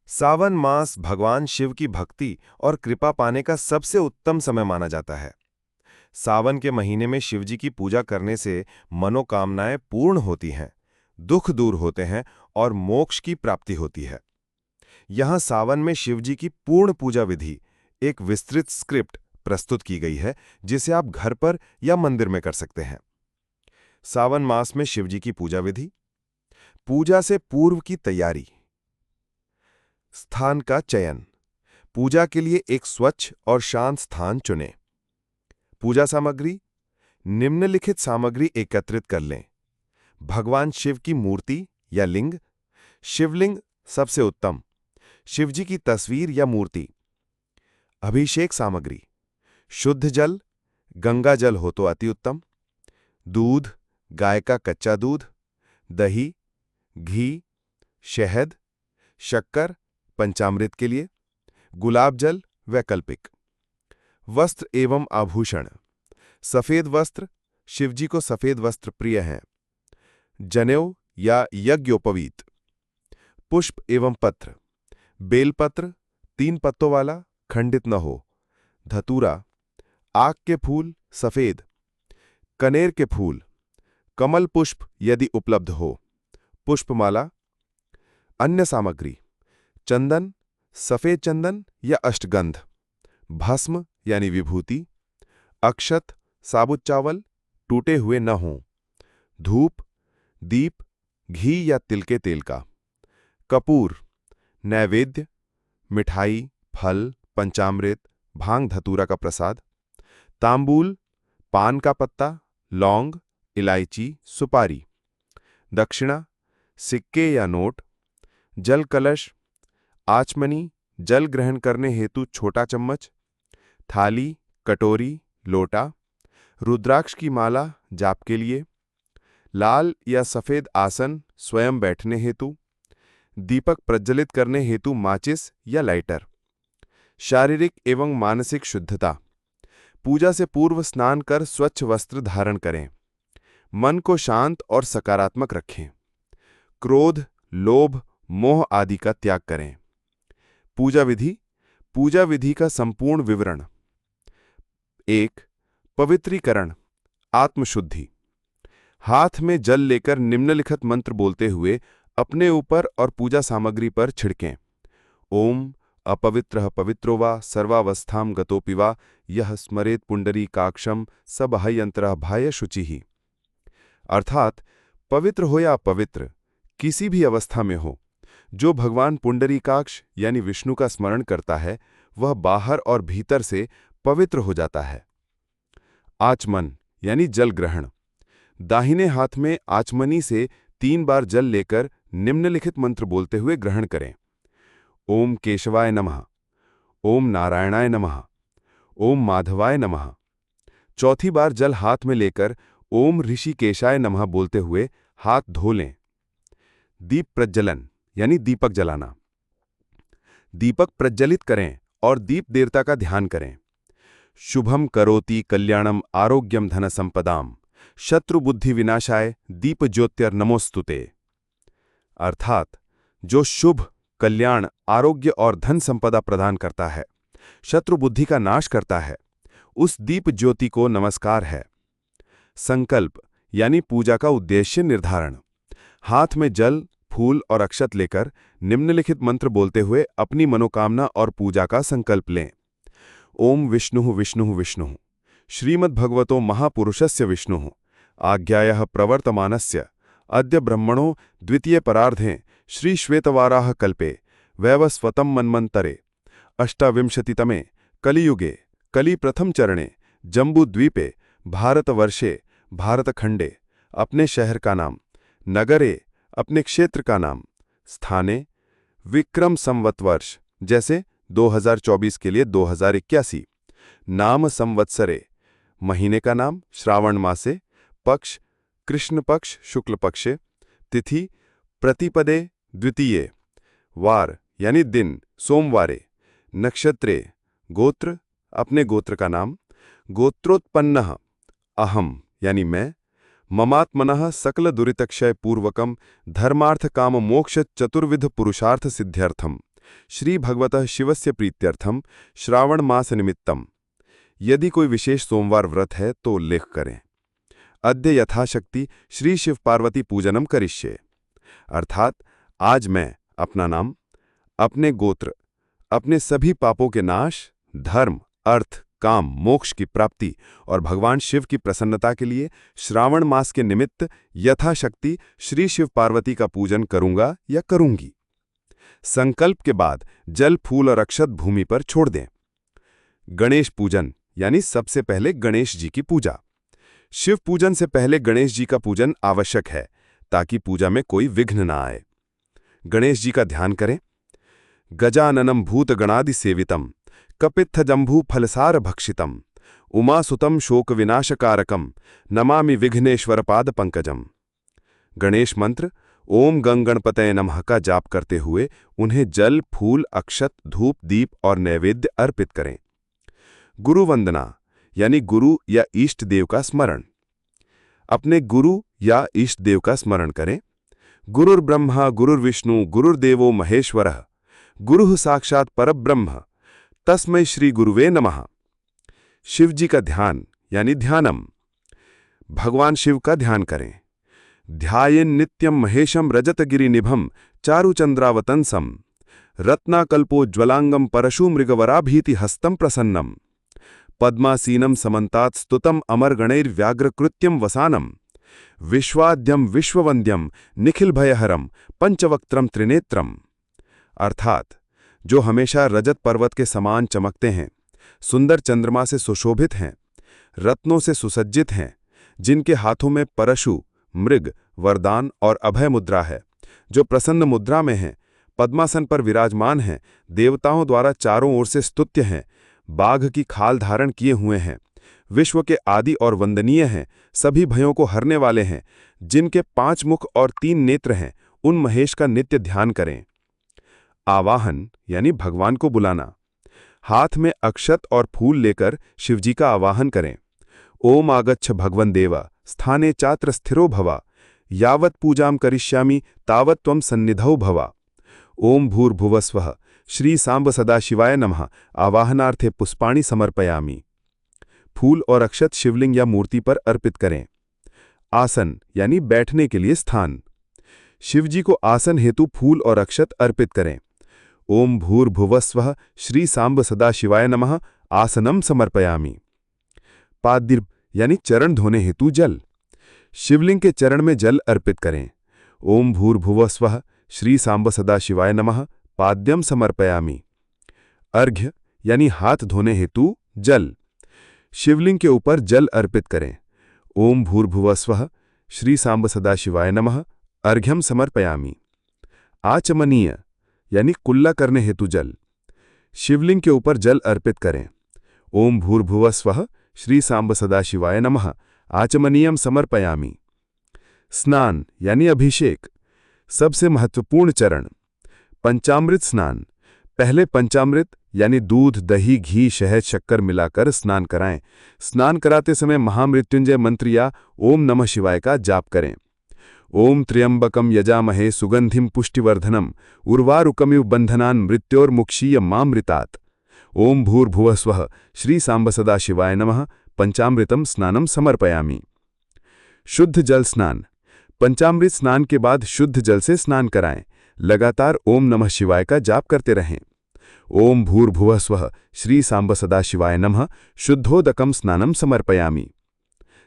सावन मास भगवान शिव की भक्ति और कृपा पाने का सबसे उत्तम समय माना जाता है। सावन के महीने में शिव जी की पूजा करने से मनोकामनाएं पूर्ण होती हैं, दुख दूर होते हैं और मोक्ष की प्राप्ति होती है। यहाँ सावन में शिव जी की पूर्ण पूजा विधि, एक विस्तृत स्क्रिप्ट प्रस्तुत की गई है, जिसे आप घर पर या मंदिर में कर सकते हैं। सावन मास में शिव जी की पूजा विधि। पूजा से पूर्व की तैयारी। स्थान का चयन। पूजा के लिए एक स्वच्छ और शांत स्थान चुनें। पूजा सामग्री। निम्नलिखित सामग्री एकत्रित कर लें। भगवान शिव की मूर्ति या लिंग। शिवलिंग सबसे उत्तम। शिव जी की तस्वीर या मूर्ति। अभिषेक सामग्री। शुद्ध जल, गंगा जल हो तो अति उत्तम। दूध, गाय का कच्चा दूध। दही, घी, शहद, शक्कर पंचामृत के लिए। गुलाब जल वैकल्पिक। वस्त्र एवं आभूषण। सफेद वस्त्र, शिवजी को सफेद वस्त्र प्रिय हैं। जनेऊ या यज्ञोपवीत। पुष्प एवं पत्र। बेलपत्र 3 पत्तों वाला, खंडित न हो। धतूरा। आक के फूल सफेद। कनेर के फूल। कमल पुष्प यदि उपलब्ध हो। पुष्पमाला। अन्य सामग्री। चंदन, सफेद चंदन या अष्टगंध। भस्म यानी विभूति। अक्षत, साबुत चावल, टूटे हुए न हों। धूप, दीप, घी या तिल के तेल का। कपूर। नैवेद्य, मिठाई, फल, पंचामृत, भांग धतूरा का प्रसाद। तांबूल, पान का पत्ता, लौंग, इलायची, सुपारी। दक्षिणा, सिक्के या नोट। जल कलश, आचमनी, जल ग्रहण करने हेतु छोटा चम्मच। थाली, कटोरी, लोटा। रुद्राक्ष की माला जाप के लिए। लाल या सफेद आसन स्वयं बैठने हेतु। दीपक प्रज्वलित करने हेतु माचिस या लाइटर। शारीरिक एवं मानसिक शुद्धता। पूजा से पूर्व स्नान कर स्वच्छ वस्त्र धारण करें। मन को शांत और सकारात्मक रखें। क्रोध, लोभ, मोह आदि का त्याग करें। पूजा विधि। पूजा विधि का संपूर्ण विवरण। 1. पवित्रीकरण, आत्मशुद्धि। हाथ में जल लेकर निम्नलिखित मंत्र बोलते हुए अपने ऊपर और पूजा सामग्री पर छिड़कें। ओम अपवित्रः पवित्रो वा सर्वावस्थां गतोऽपि वा यह स्मरेत पुंडरीकाक्षं स बाह्यंतरः बाह्य शुचिः। अर्थात पवित्र हो या अपवित्र, किसी भी अवस्था में हो, जो भगवान पुंडरीकाक्ष यानी विष्णु का स्मरण करता है, वह बाहर और भीतर से पवित्र हो जाता है। आचमन यानी जल ग्रहण। दाहिने हाथ में आचमनी से 3 बार जल लेकर निम्नलिखित मंत्र बोलते हुए ग्रहण करें। ओम केशवाय नमः। ओम नारायणाय नमः। ओम माधवाय नमः। चौथी बार जल हाथ में लेकर ओम ऋषिकेशाय नमः बोलते हुए हाथ धो लें। दीप प्रज्वलन यानी दीपक जलाना। दीपक प्रज्वलित करें और दीप देवता का ध्यान करें। शुभम करोति कल्याणम आरोग्यम धन संपदाम शत्रु बुद्धि विनाशाय दीप ज्योतिर नमोस्तुते। अर्थात जो शुभ, कल्याण, आरोग्य और धन संपदा प्रदान करता है, शत्रु बुद्धि का नाश करता है, उस दीप ज्योति को नमस्कार है। संकल्प यानी पूजा का उद्देश्य निर्धारण। हाथ में जल, फूल और अक्षत लेकर निम्नलिखित मंत्र बोलते हुए अपनी मनोकामना और पूजा का संकल्प लें। ओम विष्णुः विष्णुः विष्णुः श्रीमद्भगवतो महापुरुषस्य विष्णुः आज्ञायाः प्रवर्तमानस्य अद्य ब्रह्मणो द्वितीय परार्धे श्री श्वेतवाराह कल्पे वैवस्वतं मन्वन्तरे अष्टाविंशतितमे कलियुगे कलि प्रथम चरणे जम्बूद्वीपे भारतवर्षे भारतखंडे अपने शहर का नाम, नगरे अपने क्षेत्र का नाम, स्थाने विक्रम संवत वर्ष जैसे 2024 के लिए 2081, नाम संवत्सरे महीने का नाम श्रावण मासे, पक्ष कृष्ण पक्ष शुक्ल पक्षे, तिथि प्रतिपदे द्वितीये, वार यानी दिन सोमवारे, नक्षत्रे गोत्र अपने गोत्र का नाम, गोत्रोत्पन्नः अहम यानी मैं, ममात्मनः सकल दुरितक्षय पूर्वकम धर्मार्थ काम मोक्ष चतुर्विध पुरुषार्थ सिद्ध्यर्थम श्री भगवतः शिवस्य प्रीत्यर्थम श्रावण मास निमित्तम। यदि कोई विशेष सोमवार व्रत है तो उल्लेख करें। अद्य यथाशक्ति श्री शिव पार्वती पूजनम करिष्ये। अर्थात आज मैं अपना नाम, अपने गोत्र, अपने सभी पापों के नाश, धर्म, अर्थ, काम, मोक्ष की प्राप्ति और भगवान शिव की प्रसन्नता के लिए श्रावण मास के निमित्त यथाशक्ति श्री शिव पार्वती का पूजन करूंगा या करूंगी। संकल्प के बाद जल, फूल और अक्षत भूमि पर छोड़ दें। गणेश पूजन यानी सबसे पहले गणेश जी की पूजा। शिव पूजन से पहले गणेश जी का पूजन आवश्यक है ताकि पूजा में कोई विघ्न न आए। गणेश जी का ध्यान करें। गजाननम भूत गणादि सेवितम कपित्थ जंभू फलसार भक्षितम उमासुतम शोक विनाशकारकम नमामि विघ्नेश्वर पाद पंकजम। गणेश मंत्र ओम गंग गणपतये नमः का जाप करते हुए उन्हें जल, फूल, अक्षत, धूप, दीप और नैवेद्य अर्पित करें। गुरु वंदना यानी गुरु या इष्ट देव का स्मरण। अपने गुरु या इष्ट देव का स्मरण करें। गुरुर्ब्रह्मा गुरुर्विष्णु गुरुर्देवो महेश्वरः गुरुः साक्षात् परब्रह्म तस्मै श्री गुरुवे नमः। शिव जी का ध्यान यानी ध्यानम। भगवान शिव का ध्यान करें। ध्यायेन नित्यम महेशम रजतगिरिनिभम चारुचंद्रावतंसम रत्नाकल्पोज्ज्वलांगम परशुमृगवराभीति हस्तं प्रसन्नम पद्मासीनं समन्तात् स्तुतम अमरगणैर्व्याघ्रकृत्यं वसानम विश्वाद्यम विश्ववन्द्यम निखिलभयहरम पंचवक्त्रम त्रिनेत्रम। अर्थात जो हमेशा रजत पर्वत के समान चमकते हैं, सुंदर चंद्रमा से सुशोभित हैं, रत्नों से सुसज्जित हैं, जिनके हाथों में परशु, मृग, वरदान और अभय मुद्रा है, जो प्रसन्न मुद्रा में हैं, पद्मासन पर विराजमान हैं, देवताओं द्वारा चारों ओर से स्तुत्य हैं, बाघ की खाल धारण किए हुए हैं, विश्व के आदि और वंदनीय हैं, सभी भयों को हरने वाले हैं, जिनके 5 मुख और 3 नेत्र हैं, उन महेश का नित्य ध्यान करें। आवाहन यानी भगवान को बुलाना। हाथ में अक्षत और फूल लेकर शिवजी का आवाहन करें। ओम आगच्छ भगवन् देव स्थाने चात्र स्थिरो भवा यावत् पूजां करिष्यामि तावत् त्वं सन्निधौ भवा। ओम भूर्भुवस्वः श्री सांब सदाशिवाय नमः आवाहनार्थे पुष्पाणि समर्पयामि। फूल और अक्षत शिवलिंग या मूर्ति पर अर्पित करें। आसन यानी बैठने के लिए स्थान। शिवजी को आसन हेतु फूल और अक्षत अर्पित करें। ओम भूर्भुवस्वः श्री सांब सदाशिवाय नमः आसनम समर्पयामि। पाद्य यानी चरण धोने हेतु जल। शिवलिंग के चरण में जल अर्पित करें। ओम भूर्भुवस्वः श्री सांब सदाशिवाय नमः पाद्यम समर्पयामि। अर्घ्य यानी हाथ धोने हेतु जल। शिवलिंग के ऊपर जल अर्पित करें। ओम भूर्भुवस्वः श्री सांब सदाशिवाय नमः अर्घ्यम समर्पयामि। आचमनीय यानी कुल्ला करने हेतु जल। शिवलिंग के ऊपर जल अर्पित करें। ओम भूर्भुवस्वः श्री सांब सदाशिवाय नमः आचमनीयम समर्पयामि। स्नान यानी अभिषेक। सबसे महत्वपूर्ण चरण। पंचामृत स्नान। पहले पंचामृत यानी दूध, दही, घी, शहद, शक्कर मिलाकर स्नान कराएं। स्नान कराते समय महामृत्युंजय मंत्र या ओम नमः शिवाय का जाप करें। ओम त्र्यंबकम यजामहे सुगंधिम पुष्टिवर्धनम उर्वारुकमिव बंधनान मृत्योर्मुक्षीय मामृतात्। ओम भूर्भुवस्वः श्री सांब सदाशिवाय नमः पंचामृतम स्नानम समर्पयामि। शुद्ध जल स्नान। पंचामृत स्नान के बाद शुद्ध जल से स्नान कराएं। लगातार ओम नमः शिवाय का जाप करते रहें। ओम भूर्भुवस्वः श्री सांब सदाशिवाय नमः शुद्धोदकम स्नानम समर्पयामि।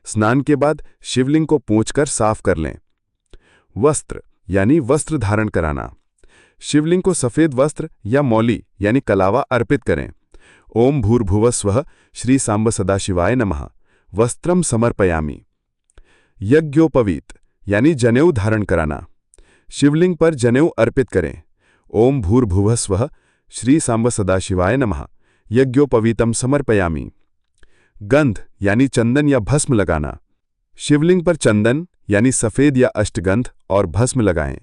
स्नान के बाद शिवलिंग को पोंछकर साफ कर लें। वस्त्र यानी वस्त्र धारण कराना। शिवलिंग को सफेद वस्त्र या मौली यानी कलावा अर्पित करें। ओम भूर्भुवस्वः श्री सांब सदाशिवाय नमः वस्त्रम समर्पयामि। यज्ञोपवीत यानी जनेऊ धारण कराना। शिवलिंग पर जनेऊ अर्पित करें। ओम भूर्भुवस्वः श्री सांब सदाशिवाय नमः यज्ञोपवीतम समर्पयामि। गंध यानी चंदन या भस्म लगाना। शिवलिंग पर चंदन यानी सफेद या अष्टगंध और भस्म लगाएं।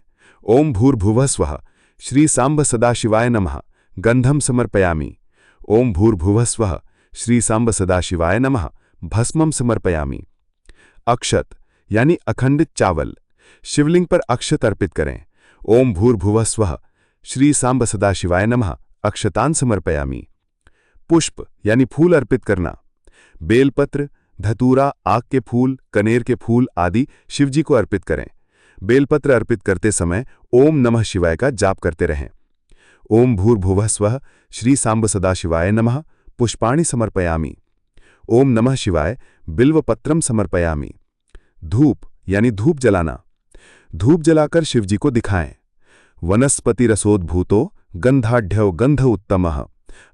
ओम भूर्भुवस्वः श्री सांब सदाशिवाय नमः गंधम समर्पयामि। ओम भूर्भुवस्वः श्री सांब सदाशिवाय नमः भस्मम समर्पयामि। अक्षत यानी अखंडित चावल। शिवलिंग पर अक्षत अर्पित करें। ओम भूर्भुवस्वः श्री सांब सदाशिवाय नमः अक्षतान समर्पयामि। पुष्प यानी फूल अर्पित करना। बेलपत्र, धतूरा, आक के फूल, कनेर के फूल आदि शिवजी को अर्पित करें। बेलपत्र अर्पित करते समय ओम नमः शिवाय का जाप करते रहें। ओम भूर्भुवः स्वः श्री सांब सदाशिवाय नमः पुष्पाणि समर्पयामि। ओम नमः शिवाय बिल्वपत्रम समर्पयामि। धूप यानी धूप जलाना। धूप जलाकर शिवजी को दिखाएं। वनस्पति रसोद्भूतो गंधाढ्यो गंध उत्तमः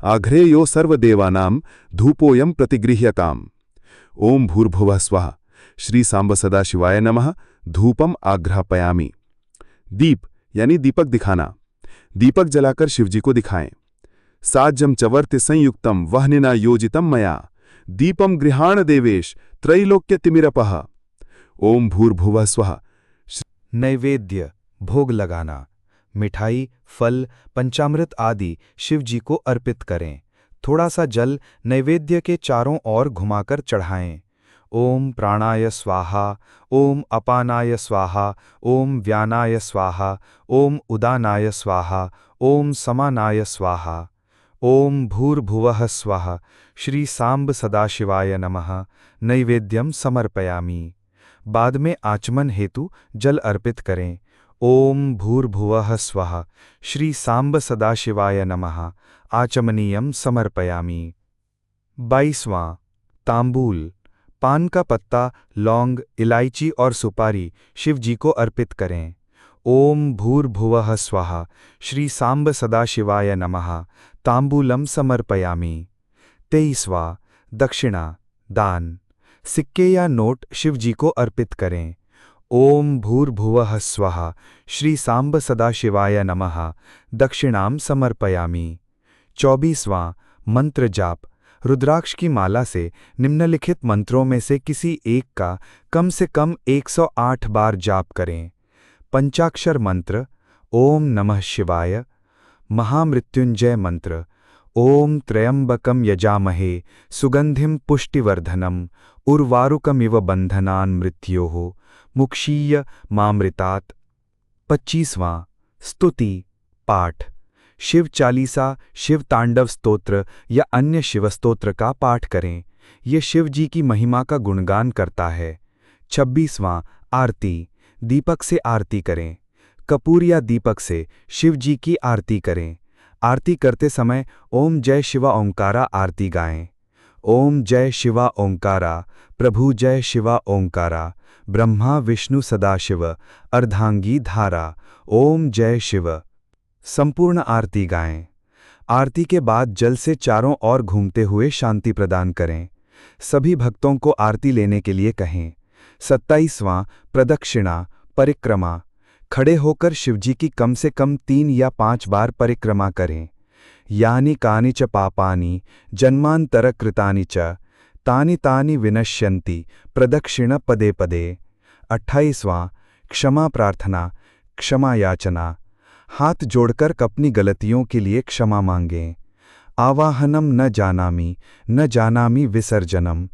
आघ्रेयो सर्वदेवानां धूपोयम प्रतिगृह्यताम्। ओम भूर्भुवः स्वः श्री सांब सदाशिवाय नमः धूपम आघ्रापयामि। दीप यानी दीपक दिखाना। दीपक जलाकर शिवजी को दिखाएं। साज्यम चवर्ति संयुक्तम वह्निना योजितम मया दीपम गृहाण देवेश त्रैलोक्यतिमिरपः। ओम भूर्भुवः स्वः। नैवेद्य भोग लगाना। मिठाई, फल, पंचामृत आदि शिवजी को अर्पित करें। थोड़ा सा जल नैवेद्य के चारों ओर घुमाकर चढ़ाएं। ओम प्राणाय स्वाहा, ओम अपानाय स्वाहा, ओम व्यानाय स्वाहा, ओम उदानाय स्वाहा, ओम समानाय स्वाहा। ओम भूर्भुवः स्वः श्री सांब सदाशिवाय नमः नैवेद्यम समर्पयामि। बाद में आचमन हेतु जल अर्पित करें। ओम भूर्भुवः स्वः श्री सांब सदाशिवाय नमः आचमनीयम समर्पयामि। 22वां तांबूल। पान का पत्ता, लौंग, इलायची और सुपारी शिवजी को अर्पित करें। ओम भूर्भुवः स्वः श्री सांब सदाशिवाय नमः तांबूलम समर्पयामि। 23वां दक्षिणा दान। सिक्के या नोट शिवजी को अर्पित करें। ओम भूर्भुवः स्वः श्री सांब सदाशिवाय नमः दक्षिणाम समर्पयामि। 24वां मंत्र जाप। रुद्राक्ष की माला से निम्नलिखित मंत्रों में से किसी एक का कम से कम 108 बार जाप करें। पंचाक्षर मंत्र ओम नमः शिवाय। महामृत्युंजय मंत्र ओम त्र्यंबकम यजामहे सुगंधिम पुष्टिवर्धनम उर्वारुकमिव बंधनान् मृत्योः मुक्षीय मामृतात्। 25वां स्तुति पाठ। शिव चालीसा, शिव तांडव स्तोत्र या अन्य शिवस्तोत्र का पाठ करें। ये शिव जी की महिमा का गुणगान करता है। 26वां आरती। दीपक से आरती करें। कपूर या दीपक से शिव जी की आरती करें। आरती करते समय ओम जय शिवा ओंकारा आरती गाएं। ओम जय शिवा ओंकारा, प्रभु जय शिवा ओंकारा, ब्रह्मा विष्णु सदाशिव अर्धांगी धारा, ओम जय शिव। संपूर्ण आरती गाएं। आरती के बाद जल से चारों ओर घूमते हुए शांति प्रदान करें। सभी भक्तों को आरती लेने के लिए कहें। 27वां प्रदक्षिणा परिक्रमा। खड़े होकर शिवजी की कम से कम 3 या 5 बार परिक्रमा करें। यानि कानि च पापानि जन्मांतर कृतानि च तानि तानि विनश्यन्ति प्रदक्षिण पदे पदे। 28वां क्षमा प्रार्थना क्षमा याचना। हाथ जोड़कर अपनी गलतियों के लिए क्षमा मांगें। आवाहनम न जानामि विसर्जनम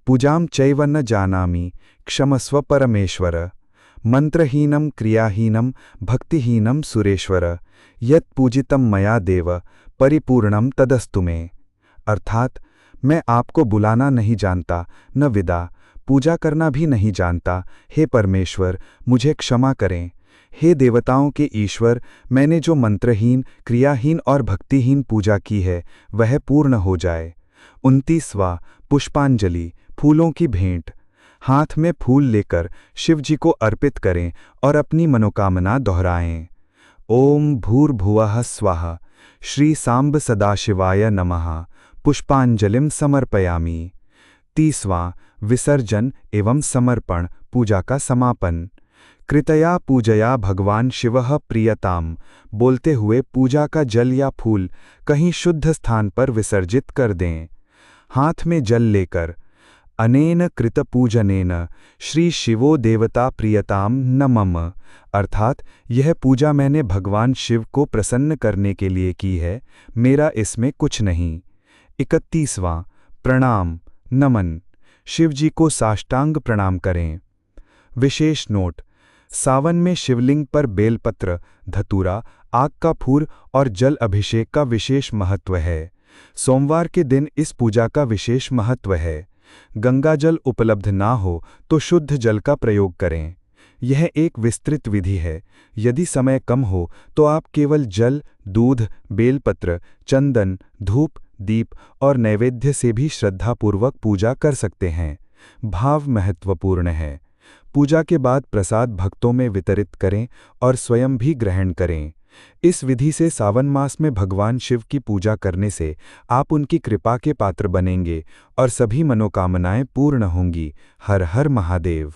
पूजाम चैव न जानामि क्षमस्व परमेश्वर। मंत्रहीनम क्रियाहीनम भक्तिहीनम सुरेश्वर यत् पूजितम मया देव परिपूर्णम तदस्तु मे। अर्थात मैं आपको बुलाना नहीं जानता, न विदा पूजा करना भी नहीं जानता। हे परमेश्वर, मुझे क्षमा करें। हे देवताओं के ईश्वर, मैंने जो मंत्रहीन, क्रियाहीन और भक्तिहीन पूजा की है वह पूर्ण हो जाए। 29वां पुष्पांजलि फूलों की भेंट। हाथ में फूल लेकर शिवजी को अर्पित करें और अपनी मनोकामना दोहराएं। ओम भूर्भुवः स्वः श्री सांब सदाशिवाय नमः पुष्पांजलिम समर्पयामि। 30वां विसर्जन एवं समर्पण पूजा का समापन। कृतया पूजया भगवान शिवः प्रियताम बोलते हुए पूजा का जल या फूल कहीं शुद्ध स्थान पर विसर्जित कर दें। हाथ में जल लेकर अनेन कृत पूजनेन श्री शिवो देवता प्रियताम न मम, अर्थात यह पूजा मैंने भगवान शिव को प्रसन्न करने के लिए की है, मेरा इसमें कुछ नहीं। 31वां प्रणाम नमन। शिवजी को साष्टांग प्रणाम करें। विशेष नोट: सावन में शिवलिंग पर बेलपत्र, धतूरा आग का फूर और जल अभिषेक का विशेष महत्व है। सोमवार के दिन इस पूजा का विशेष महत्व है। गंगा जल उपलब्ध ना हो तो शुद्ध जल का प्रयोग करें। यह एक विस्तृत विधि है। यदि समय कम हो तो आप केवल जल, दूध, बेलपत्र, चंदन, धूप, दीप और नैवेद्य से भी श्रद्धापूर्वक पूजा कर सकते हैं। भाव महत्वपूर्ण है। पूजा के बाद प्रसाद भक्तों में वितरित करें और स्वयं भी ग्रहण करें। इस विधि से सावन मास में भगवान शिव की पूजा करने से आप उनकी कृपा के पात्र बनेंगे और सभी मनोकामनाएं पूर्ण होंगी। हर हर महादेव।